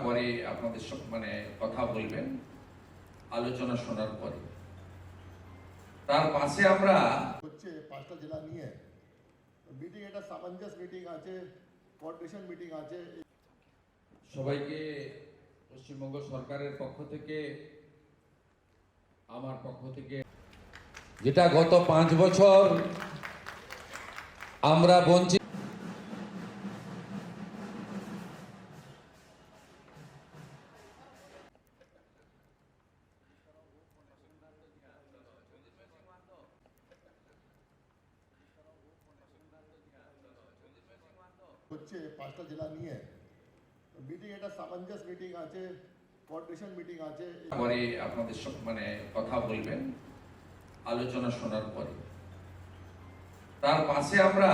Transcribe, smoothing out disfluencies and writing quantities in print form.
পরে আপনাদের কথা বলবেন আলোচনা শোনার পরে। তার পাশে আমরা হচ্ছে 5টা জেলা নিয়ে মিটিং, এটা সামঞ্জস্য মিটিং আছে, কোঅর্ডিনেশন মিটিং আছে। সবাইকে পশ্চিমবঙ্গ সরকারের পক্ষ থেকে, আমার পক্ষ থেকে, যেটা গত 5 বছর আমরা বঞ্চিত, হচ্ছে 5টা জেলা নিয়ে মিটিং, এটা সামঞ্জস্য মিটিং আছে, কোঅর্ডিনেশন মিটিং আছে। পরে আপনাদের কথা বলবেন আলোচনা শোনার পরে। তার পাশে আমরা